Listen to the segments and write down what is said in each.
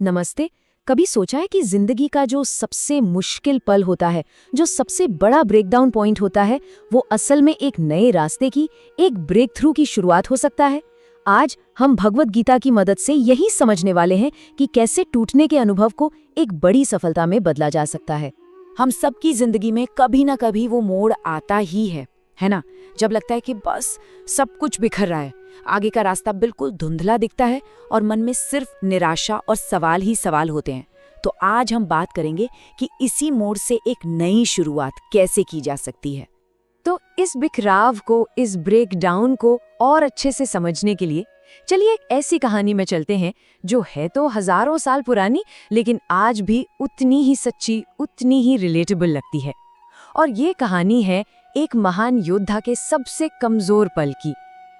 नमस्ते। कभी सोचा है कि जिंदगी का जो सबसे मुश्किल पल होता है, जो सबसे बड़ा ब्रेकडाउन पॉइंट होता है, वो असल में एक नए रास्ते की, एक ब्रेक थ्रू की शुरुआत हो सकता है। आज हम भगवद गीता की मदद से यही समझने वाले हैं कि कैसे टूटने के अनुभव को एक बड़ी सफलता में बदला जा सकता है। हम सबकी जिंदगी में कभी ना कभी वो मोड़ आता ही है ना? जब लगता है कि बस सब कुछ बिखर रहा है, आगे का रास्ता बिल्कुल धुंधला दिखता है और मन में सिर्फ निराशा और सवाल ही सवाल होते हैं। तो आज हम बात करेंगे कि इसी मोड़ से एक नई शुरुआत कैसे की जा सकती है। तो इस बिखराव को, इस ब्रेकडाउन को और अच्छे से समझने के लिए चलिए एक ऐसी कहानी में चलते हैं जो है तो हजारों साल पुरानी, लेकिन आज भी उतनी ही सच्ची, उतनी ही रिलेटेबल लगती है। और ये कहानी है एक महान योद्धा के सबसे कमजोर पल की।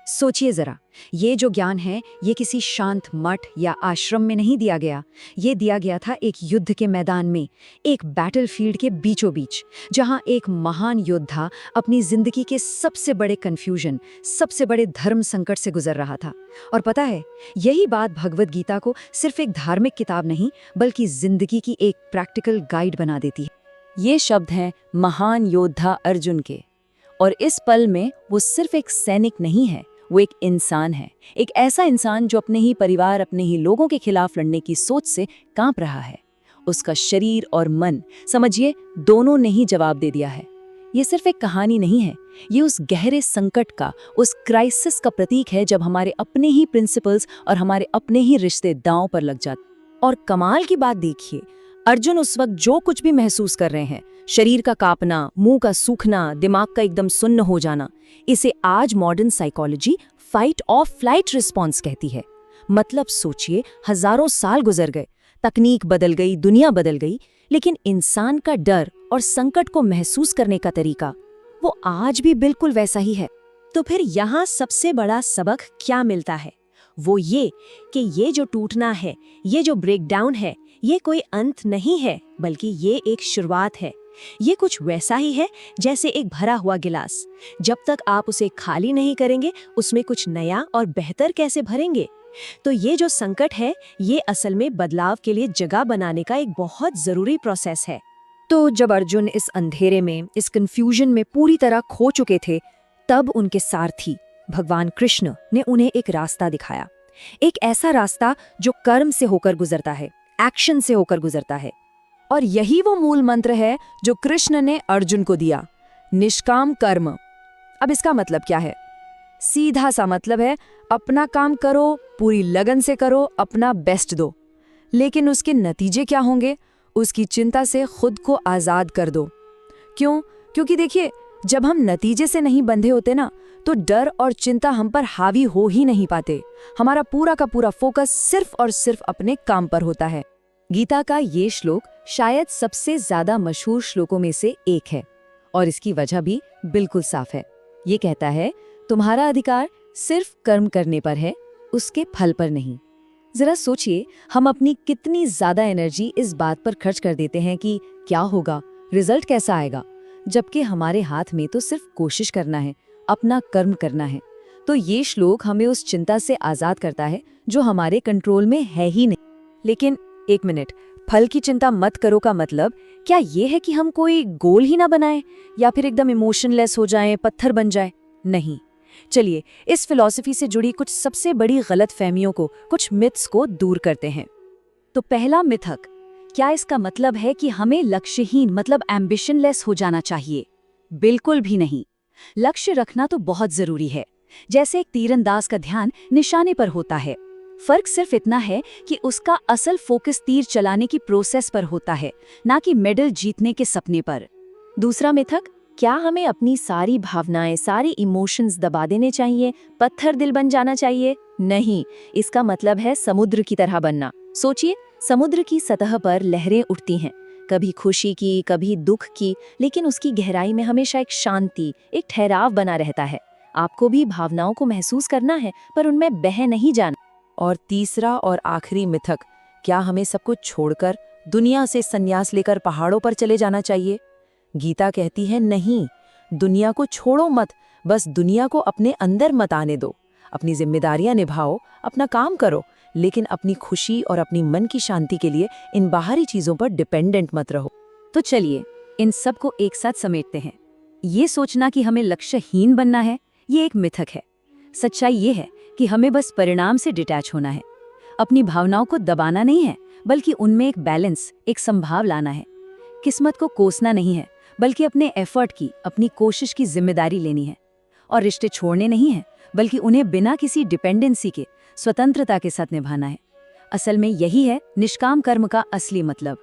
सोचिए जरा, ये जो ज्ञान है ये किसी शांत मठ या आश्रम में नहीं दिया गया। ये दिया गया था एक युद्ध के मैदान में, एक बैटलफील्ड के बीचों बीच, जहां एक महान योद्धा अपनी जिंदगी के सबसे बड़े कंफ्यूजन, सबसे बड़े धर्म संकट से गुजर रहा था। और पता है, यही बात भगवद गीता को सिर्फ एक धार्मिक किताब नहीं बल्कि जिंदगी की एक प्रैक्टिकल गाइड बना देती है। ये शब्द हैं महान योद्धा अर्जुन के। और इस पल में वो सिर्फ एक सैनिक नहीं है, वो एक इंसान है। एक ऐसा इंसान जो अपने ही परिवार, अपने ही लोगों के खिलाफ लड़ने की सोच से कांप रहा है। उसका शरीर और मन, समझिए, दोनों ने ही जवाब दे दिया है। ये सिर्फ एक कहानी नहीं है, ये उस गहरे संकट का, उस क्राइसिस का प्रतीक है जब हमारे अपने ही प्रिंसिपल्स और हमारे अपने ही रिश्ते दांव पर लग जाते। और कमाल की बात देखिए, अर्जुन उस वक्त जो कुछ भी महसूस कर रहे हैं, शरीर का कांपना, मुंह का सूखना, दिमाग का एकदम सुन्न हो जाना, इसे आज मॉडर्न साइकोलॉजी फाइट और फ्लाइट रिस्पॉन्स कहती है। मतलब सोचिए, हजारों साल गुजर गए, तकनीक बदल गई, दुनिया बदल गई, लेकिन इंसान का डर और संकट को महसूस करने का तरीका वो आज भी बिल्कुल वैसा ही है। तो फिर यहाँ सबसे बड़ा सबक क्या मिलता है? वो ये कि ये जो टूटना है, ये जो ब्रेकडाउन है, ये कोई अंत नहीं है, बल्कि ये एक शुरुआत है। ये कुछ वैसा ही है जैसे एक भरा हुआ गिलास। जब तक आप उसे खाली नहीं करेंगे, उसमें कुछ नया और बेहतर कैसे भरेंगे? तो ये जो संकट है, ये असल में बदलाव के लिए जगह बनाने का एक बहुत जरूरी प्रोसेस है। तो जब अर्जुन इस अंधेरे में, इस कंफ्यूजन में पूरी तरह खो चुके थे, तब उनके सारथी भगवान कृष्ण ने उन्हें एक रास्ता दिखाया। एक ऐसा रास्ता जो कर्म से होकर गुजरता है, एक्शन से होकर गुजरता है। और यही वो मूल मंत्र है जो कृष्ण ने अर्जुन को दिया, निष्काम कर्म। अब इसका मतलब क्या है? सीधा सा मतलब है, अपना काम करो, पूरी लगन से करो, अपना बेस्ट दो। लेकिन उसके नतीजे क्या होंगे, उसकी चिंता से खुद को आजाद कर दो। क्यों? क्योंकि देखिए, जब हम नतीजे से नहीं बंधे होते ना, तो डर और चिंता हम पर हावी हो ही नहीं पाते। हमारा पूरा का पूरा फोकस सिर्फ और सिर्फ अपने काम पर होता है। गीता का ये श्लोक शायद सबसे ज्यादा मशहूर श्लोकों में से एक है, और इसकी वजह भी बिल्कुल साफ है। ये कहता है, तुम्हारा अधिकार सिर्फ कर्म करने पर है, उसके फल पर नहीं। जरा सोचिए, हम अपनी कितनी ज्यादा एनर्जी इस बात पर खर्च कर देते हैं कि क्या होगा, रिजल्ट कैसा आएगा, जबकि हमारे हाथ में तो सिर्फ कोशिश करना है, अपना कर्म करना है। तो ये श्लोक हमें उस चिंता से आजाद करता है जो हमारे कंट्रोल में है ही नहीं। लेकिन एक मिनट, फल की चिंता मत करो का मतलब क्या ये है कि हम कोई गोल ही ना बनाएं या फिर एकदम इमोशनलेस हो जाएं, पत्थर बन जाएं? नहीं। चलिए इस फिलॉसफी से जुड़ी कुछ सबसे बड़ी गलत फहमियों को, कुछ मिथ्स को दूर करते हैं। तो पहला मिथक, क्या इसका मतलब है कि हमें लक्ष्यहीन मतलब एम्बिशनलेस हो जाना चाहिए? बिल्कुल भी नहीं। लक्ष्य रखना तो बहुत जरूरी है, जैसे एक तीरंदाज का ध्यान निशाने पर होता है। फर्क सिर्फ इतना है कि उसका असल फोकस तीर चलाने की प्रोसेस पर होता है, ना कि मेडल जीतने के सपने पर। दूसरा मिथक, क्या हमें अपनी सारी भावनाएं, सारी इमोशंस दबा देने चाहिए, पत्थर दिल बन जाना चाहिए? नहीं, इसका मतलब है समुद्र की तरह बनना। सोचिए, समुद्र की सतह पर लहरें उठती हैं, कभी खुशी की, कभी दुख की, लेकिन उसकी गहराई में हमेशा एक शांति, एक ठहराव बना रहता है। आपको भी भावनाओं को महसूस करना है, पर उनमें बह नहीं जाना। और तीसरा और आखिरी मिथक, क्या हमें सब कुछ छोड़कर, दुनिया से संन्यास लेकर पहाड़ों पर चले जाना चाहिए? गीता कहती है नहीं, दुनिया को छोड़ो मत, बस दुनिया को अपने अंदर मत आने दो। अपनी जिम्मेदारियां निभाओ, अपना काम करो, लेकिन अपनी खुशी और अपनी मन की शांति के लिए इन बाहरी चीजों पर डिपेंडेंट मत रहो। तो चलिए इन सब को एक साथ समेटते हैं। ये सोचना कि हमें लक्ष्यहीन बनना है, ये एक मिथक है। सच्चाई ये है कि हमें बस परिणाम से डिटैच होना है। अपनी भावनाओं को दबाना नहीं है, बल्कि उनमें एक बैलेंस, एक संभाव लाना है। किस्मत को कोसना नहीं है, बल्कि अपने एफर्ट की, अपनी कोशिश की जिम्मेदारी लेनी है। और रिश्ते छोड़ने नहीं है, बल्कि उन्हें बिना किसी डिपेंडेंसी के स्वतंत्रता के साथ निभाना है। असल में यही है निष्काम कर्म का असली मतलब।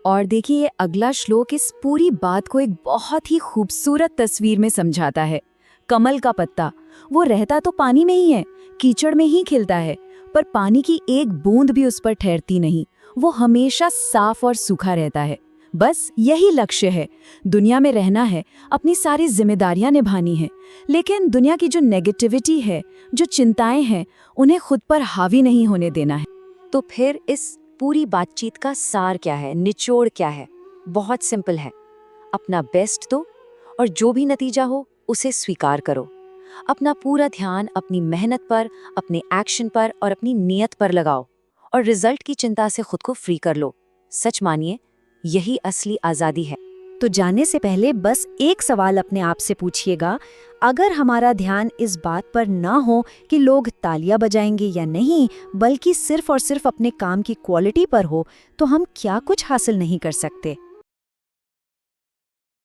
और देखिए, अगला श्लोक इस पूरी बात को एक बहुत ही खूबसूरत तस्वीर में समझाता है। कमल का पत्ता, वो रहता तो पानी में ही है, कीचड़ में ही खिलता है, पर पानी की एक बूंद भी उस पर ठहरती नहीं। वो हमेशा साफ और सूखा रहता है। बस यही लक्ष्य है, दुनिया में रहना है, अपनी सारी जिम्मेदारियां निभानी है, लेकिन दुनिया की जो नेगेटिविटी है, जो चिंताएं हैं, उन्हें खुद पर हावी नहीं होने देना है। तो फिर इस पूरी बातचीत का सार क्या है, निचोड़ क्या है? बहुत सिंपल है। अपना बेस्ट दो और जो भी नतीजा हो उसे स्वीकार करो। अपना पूरा ध्यान अपनी मेहनत पर, अपने एक्शन पर और अपनी नीयत पर लगाओ और रिजल्ट की चिंता से खुद को फ्री कर लो। सच मानिए, यही असली आज़ादी है। तो जाने से पहले बस एक सवाल अपने आप से पूछिएगा, अगर हमारा ध्यान इस बात पर ना हो कि लोग तालियां बजाएंगे या नहीं, बल्कि सिर्फ और सिर्फ अपने काम की क्वालिटी पर हो, तो हम क्या कुछ हासिल नहीं कर सकते।